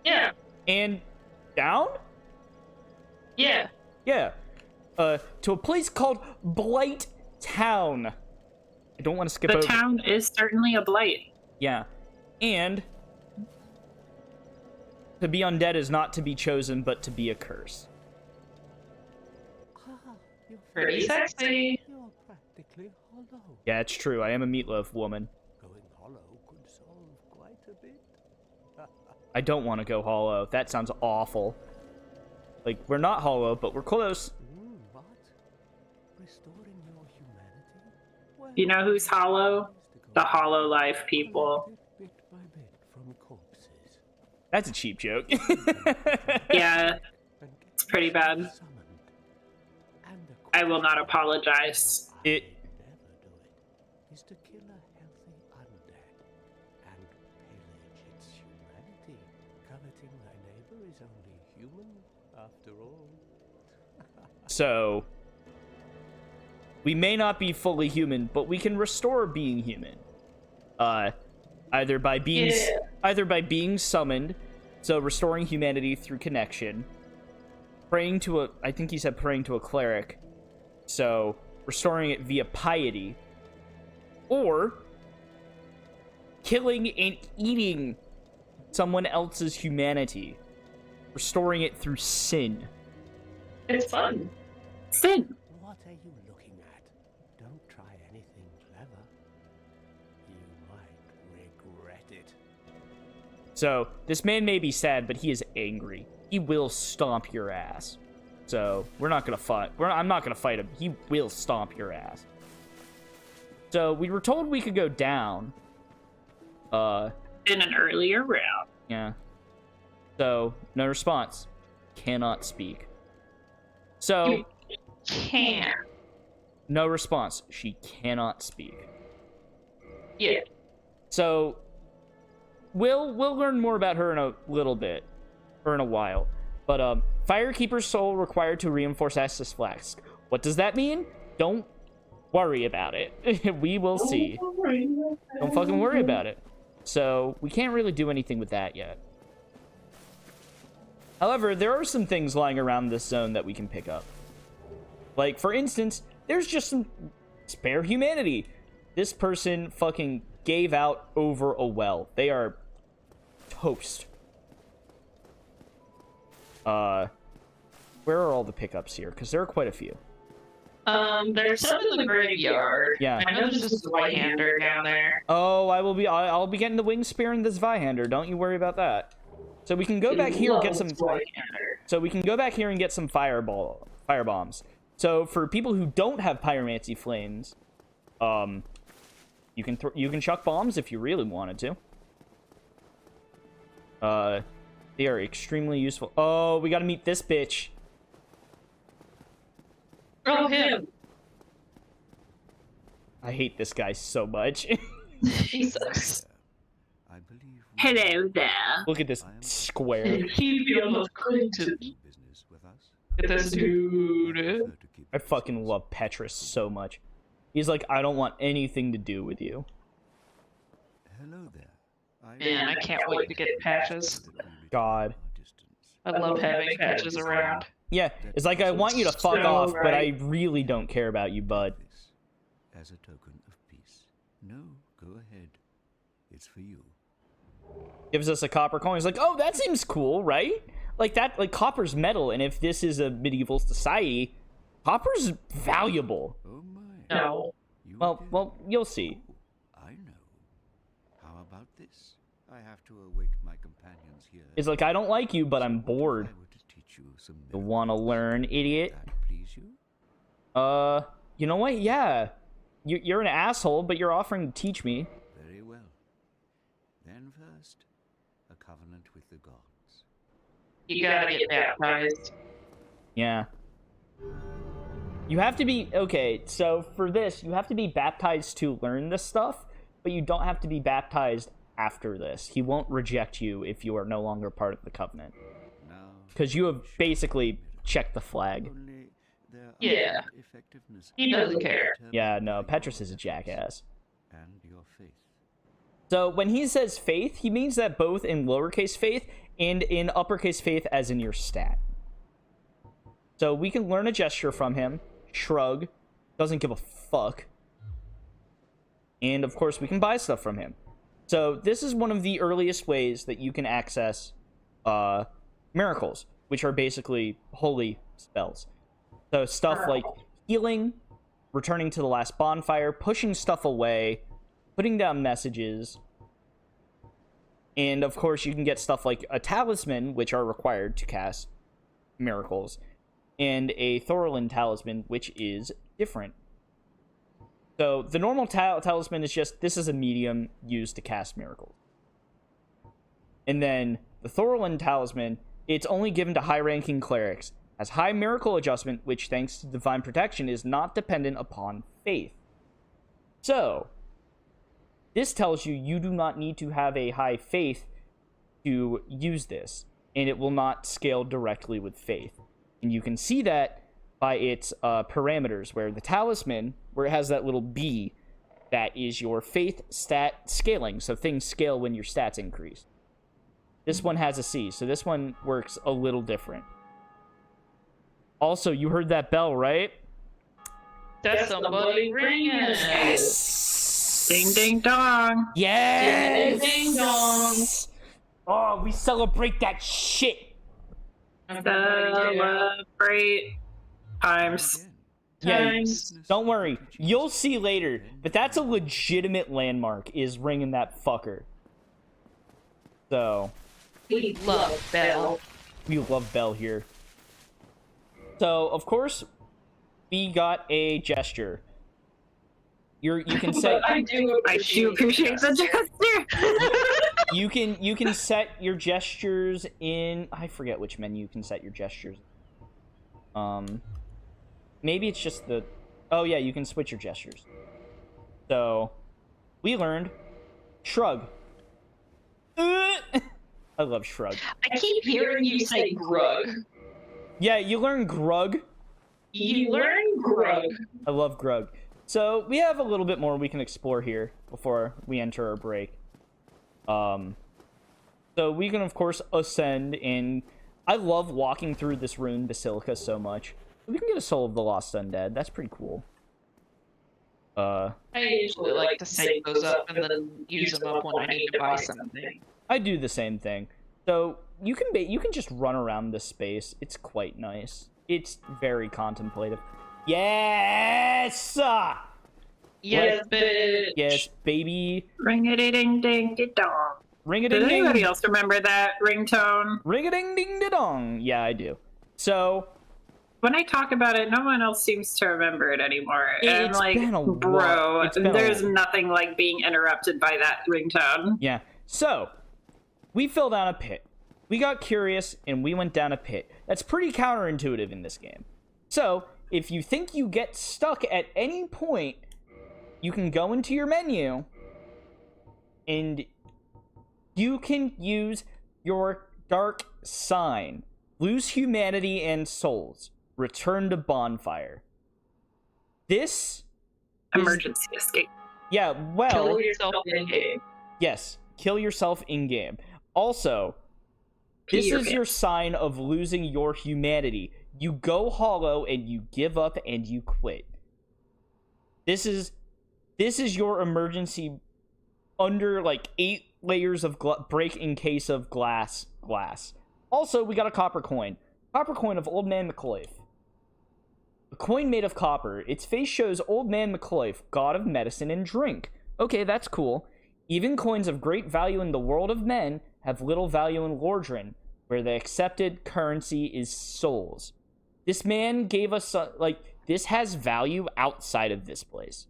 Yeah. And down? Yeah. Yeah. To a place called Blight Town. I don't want to skip The over. town is certainly a blight. Yeah. And to be undead is not to be chosen, but to be a curse. Ah, you're Pretty sexy. You're practically hollow. Yeah, it's true. I am a meatloaf woman. Going hollow could solve quite a bit. I don't want to go hollow. That sounds awful. Like, we're not hollow, but we're close. But restoring your humanity? Well, You know who's hollow? The hollow Hollow Life people. bit by bit from corpses. That's a cheap joke. Yeah, And it's pretty bad. summoned. And the I will not apologize. It. never do it is to kill a healthy undead and pillage its humanity. Coveting thy neighbor is only human after all. So, we may not be fully human, but we can restore being human. Either by being summoned, so restoring humanity through connection, praying to a, I think he said praying to a cleric, so restoring it via piety, or killing and eating someone else's humanity, restoring it through sin. It's fun. Sin. What are you looking at? Don't try anything clever. You might regret it. So, this man may be sad, but he is angry. He will stomp your ass. So, we're not gonna fight. I'm not gonna fight him. He will stomp your ass. So, we were told we could go down. In an earlier round. Yeah. So, no response. Cannot speak. So, Can't. no response. She cannot speak. Yeah. So, we'll learn more about her in a little bit, or in a while. But Firekeeper's soul required to reinforce Estus Flask. What does that mean? Don't worry about it. We will see. Don't fucking worry about it. So we can't really do anything with that yet. However, there are some things lying around this zone that we can pick up. Like, for instance, there's just some spare humanity. This person fucking gave out over a well. They are toast. Where are all the pickups here? Because there are quite a few. There's some in the graveyard. Yeah. I know there's a Zweihander down there. Oh, I'll be getting the wing spear and the Zweihander. Don't you worry about that. So we can go back here and get some. So we can go back here and get some firebombs. So for people who don't have pyromancy flames, you can chuck bombs if you really wanted to. They are extremely useful. Oh, we gotta meet this bitch. Oh, him. I hate this guy so much. Jesus. I believe Hello there. Look at this square. He'd be almost acquainted business with us. with this dude. I fucking love Petrus so much. He's like, I don't want anything to do with you. Hello there. Man, I can't wait to get patches. God. I love having patches around. Yeah, it's like, I want you to fuck So off, but I right. really don't care about you, bud. As a token of peace. No, go ahead. It's for you. Gives us a copper coin. He's like, oh, that seems cool, right? Like that, like copper's metal, and if this is a medieval society, copper's valuable. Oh my. No. You Well, again? well, you'll see. Oh, I know. How about this? I have to await my companions here. It's like, I don't like you, but I'm bored. I were to teach you some You wanna learn, idiot? That please you? You know what? Yeah. You're an asshole, but you're offering to teach me. Very well. Then first, a covenant with the gods. You gotta get baptized. Yeah. You have to be, okay, so for this, you have to be baptized to learn this stuff, but you don't have to be baptized after this. He won't reject you if you are no longer part of the covenant. Now, Because you have basically checked the flag. only their Yeah. effectiveness He doesn't care. Yeah, no, Petrus is a jackass. and your faith. So when he says faith, he means that both in lowercase faith and in uppercase faith as in your stat. So we can learn a gesture from him. Shrug. Doesn't give a fuck. And of course we can buy stuff from him. So this is one of the earliest ways that you can access miracles, which are basically holy spells. So stuff like healing, returning to the last bonfire, pushing stuff away, putting down messages, and of course you can get stuff like a talisman, which are required to cast miracles, and a Thorlin talisman, which is different. So the normal talisman is just, this is a medium used to cast miracles. And then the Thorlin talisman, it's only given to high-ranking clerics, has high miracle adjustment, which thanks to divine protection is not dependent upon faith. So this tells you you do not need to have a high faith to use this, and it will not scale directly with faith. And you can see that by its parameters, where the talisman, where it has that little B, that is your faith stat scaling. So things scale when your stats increase. This one has a C, so this one works a little different. Also, you heard that bell, right? That's somebody ringing. Ding ding dong. Yes! Ding dong. Oh, we celebrate that shit. Celebrate times. Yeah, don't worry. You'll see later. But that's a legitimate landmark, is ringing that fucker. So, We love Belle. we love Belle here. So, of course, we got a gesture. You can set I do appreciate the gesture. you can set your gestures in, I forget which menu you can set your gestures. Maybe it's just the, oh yeah, you can switch your gestures. So we learned shrug. I love shrug. I keep hearing you say grug. Yeah, you learn grug. You learn grug. I love grug. So we have a little bit more we can explore here before we enter our break. So we can of course ascend, and I love walking through this ruined basilica so much. We can get a Soul of the Lost Undead. That's pretty cool. I usually like to save those up and then use them up when I need to buy something. I do the same thing. So you can just run around this space. It's quite nice. It's very contemplative. Yes! Yes, bitch. Yes, baby. Ring-a-ding-ding-ding-dong. Ring-a-ding-ding. Does anybody else remember that ringtone? Ring-a-ding-ding-dong. Yeah, I do. So When I talk about it, no one else seems to remember it anymore. And It's like, been a bro, while. It's been a there's while. nothing like being interrupted by that ringtone. yeah. So we fell down a pit. We got curious and we went down a pit. That's pretty counterintuitive in this game. So if you think you get stuck at any point, you can go into your menu and you can use your dark sign. Lose humanity and souls. Return to bonfire. This Emergency escape. yeah, well, Kill yourself in game. yes, kill yourself in game. Also, this is your sign of losing your humanity. You go hollow and you give up and you quit. This is your emergency under like 8 layers of break in case of glass. Also, we got a copper coin. Copper coin of Old Man McCloyf. A coin made of copper. Its face shows Old Man McCloyf, god of medicine and drink. Okay, that's cool. Even coins of great value in the world of men have little value in Lordran, where the accepted currency is souls. This man gave us, this has value outside of this place.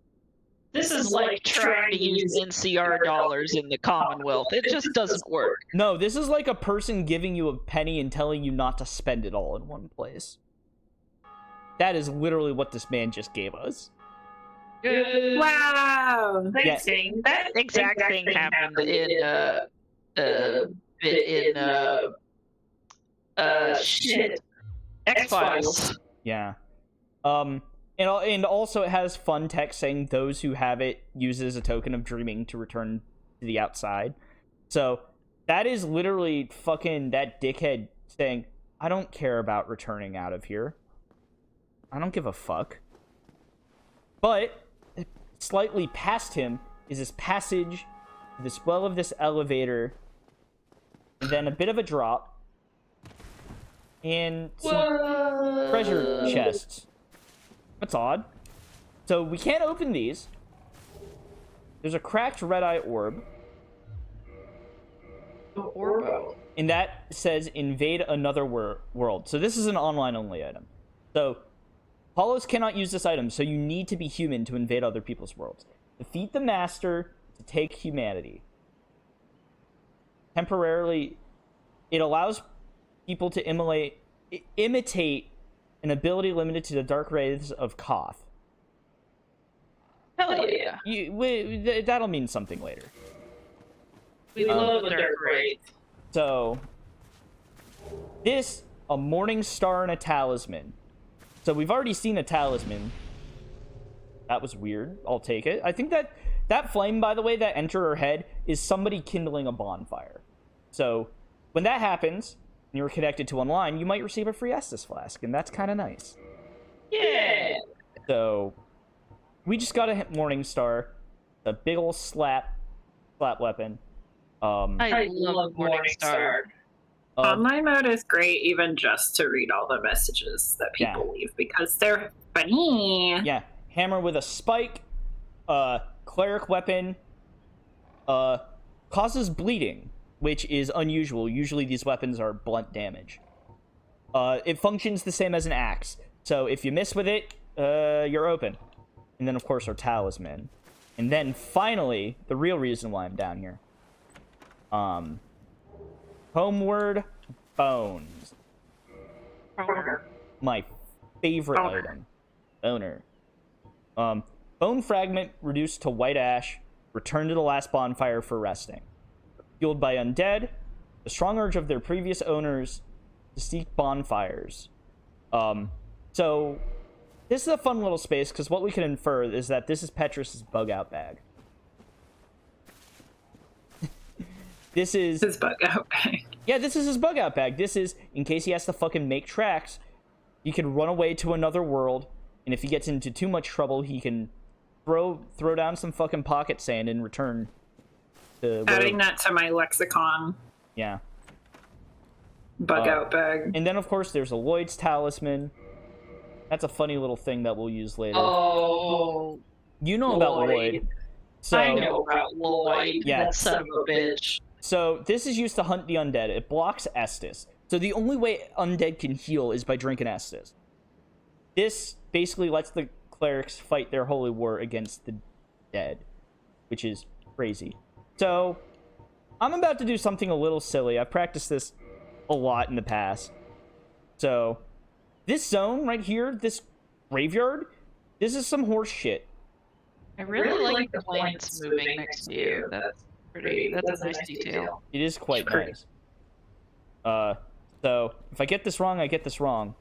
This is like trying to use NCR dollars in the Commonwealth. It just doesn't work. No, this is like a person giving you a penny and telling you not to spend it all in one place. That is literally what this man just gave us. Good. Wow! Yeah. That exact thing happened shit. X-Files. Yeah. And also it has fun text saying those who have it uses a token of dreaming to return to the outside. So that is literally fucking that dickhead saying, I don't care about returning out of here. I don't give a fuck. But slightly past him is this passage, this well of this elevator, and then a bit of a drop, and some treasure chests. That's odd. So we can't open these. There's a cracked red-eye orb. Orbo. And that says invade another world. So this is an online-only item. So Hollows cannot use this item, so you need to be human to invade other people's worlds. Defeat the master to take humanity. Temporarily, it allows people to imitate an ability limited to the dark rays of Koth. Hell yeah. That'll mean something later. We love the dark rays. So, a morning star and a talisman. So we've already seen a talisman. That was weird. I'll take it. I think that flame, by the way, that entered her head is somebody kindling a bonfire. So when that happens, and you're connected to online, you might receive a free Estus flask, and that's kind of nice. Yeah. So we just got a morning star. a big old slap weapon. I love Morningstar. Online mode is great, even just to read all the messages that people leave because they're funny. Yeah, hammer with a spike, cleric weapon, causes bleeding, which is unusual. Usually these weapons are blunt damage. It functions the same as an axe, so if you miss with it, you're open. And then of course our talisman. And then finally, the real reason why I'm down here. Homeward Bones. My favorite item. Boner. Bone fragment reduced to white ash. Return to the last bonfire for resting. Fueled by undead. The strong urge of their previous owners to seek bonfires. So this is a fun little space because what we can infer is that this is Petrus's bug out bag. This is his bug out bag. Yeah, this is his bug out bag. This is in case he has to fucking make tracks. He can run away to another world, and if he gets into too much trouble, he can throw down some fucking pocket sand and return to adding that to my lexicon. Yeah. Bug out bag. And then of course there's a Lloyd's talisman. That's a funny little thing that we'll use later. Oh, you know about Lloyd. So, I know about Lloyd. Yeah. That son of a bitch. So this is used to hunt the undead. It blocks Estus. So the only way undead can heal is by drinking Estus. This basically lets the clerics fight their holy war against the dead, which is crazy. So I'm about to do something a little silly. I've practiced this a lot in the past. So this zone right here, this graveyard, this is some horse shit. I really like the plants moving next to you. That's pretty. That's a nice detail. It is quite nice. So if I get this wrong, I get this wrong.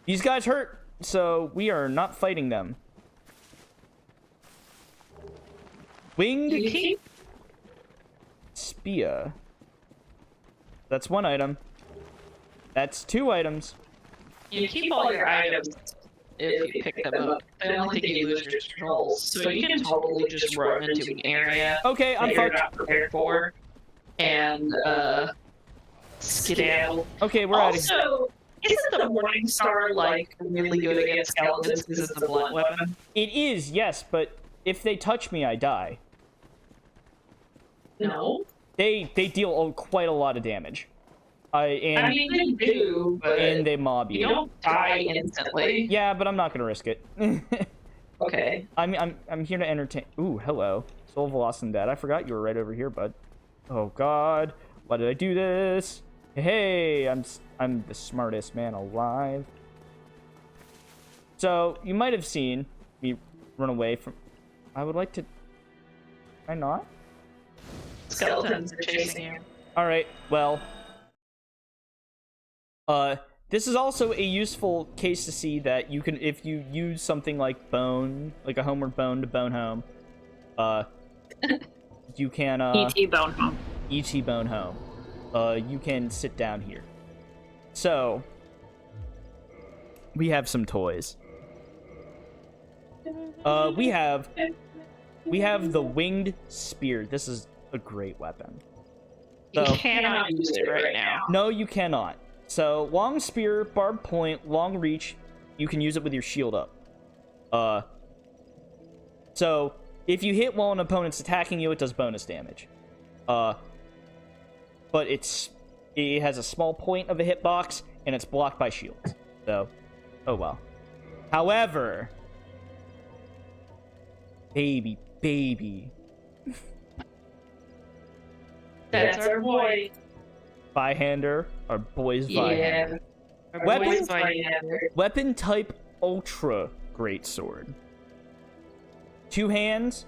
These guys hurt, so we are not fighting them. Winged Spear. That's one item. That's two items. You keep all your items if you pick them up. I don't think you lose your controls, so you can totally just run into an area Okay, I'm that you're fucked. not prepared for, and skedaddle. Okay, we're out of here. Also, isn't the Morningstar like really good against skeletons because it's a blunt weapon? It is, yes, but if they touch me, I die. No. They deal quite a lot of damage. I mean, they do, but and they mob you. you don't die instantly. Yeah, but I'm not gonna risk it. Okay. I'm here to entertain. Ooh, hello, Soul of a Lost Undead. I forgot you were right over here, bud. Oh God, why did I do this? Hey, I'm the smartest man alive. So you might have seen me run away from. I would like to. Why not? Skeletons are chasing you. All right. Well. This is also a useful case to see that you can, if you use something like bone, like a homeward bone to bone home, you can, E.T. bone home. E.T. bone home. You can sit down here. So, we have some toys. We have the winged spear. This is a great weapon. You So, cannot use it right now. no, you cannot. So, long spear, barbed point, long reach, you can use it with your shield up. So, if you hit while an opponent's attacking you, it does bonus damage. But it has a small point of a hitbox, and it's blocked by shields. So, oh well. However, baby. That's our boy. Byhander, our boy's Yeah. Byhander. Our boy's Byhander. Weapon type ultra greatsword. Two hands.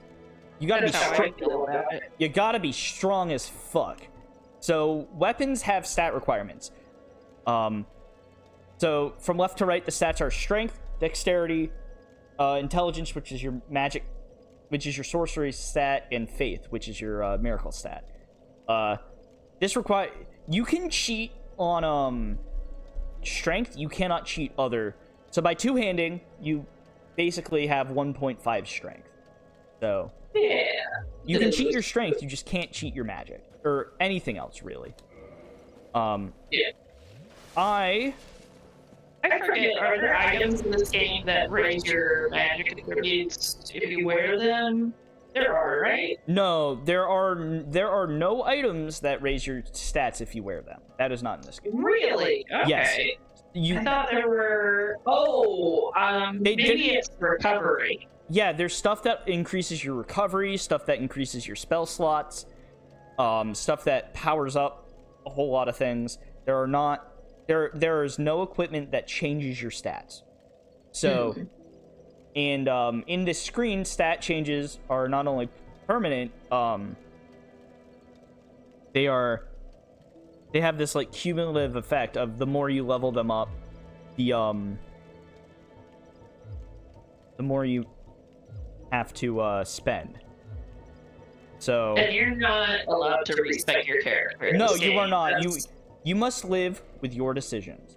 You gotta That's how I be feel about it. you gotta be strong as fuck. So weapons have stat requirements. So from left to right, the stats are strength, dexterity, intelligence, which is your magic, which is your sorcery stat, and faith, which is your miracle stat. You can cheat on strength. You cannot cheat other. So by two-handing, you basically have 1.5 strength. So Yeah. you can cheat your strength, you just can't cheat your magic or anything else really. Yeah. I forget, are there items in this game that raise your magic attributes if you wear them? There are, right? No, there are no items that raise your stats if you wear them. That is not in this game. Really? Okay. Yes. I thought there were. Maybe it's recovery. Yeah, there's stuff that increases your recovery, stuff that increases your spell slots, stuff that powers up a whole lot of things. There is no equipment that changes your stats. So, and in this screen, stat changes are not only permanent, they have this like cumulative effect of the more you level them up, the more you have to spend. So And you're not allowed to respec your character. in no, this you game. are not. That's- You must live with your decisions.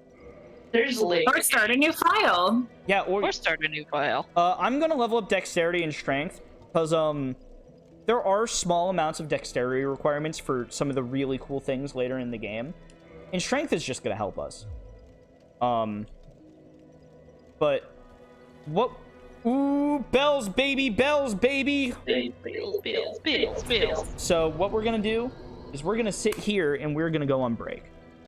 There's like. Or start a new file. Yeah, Or start a new file. I'm gonna level up dexterity and strength because there are small amounts of dexterity requirements for some of the really cool things later in the game, and strength is just gonna help us. But what? Ooh, bells, baby, bells, baby. Bills. So what we're gonna do is we're gonna sit here and we're gonna go on break.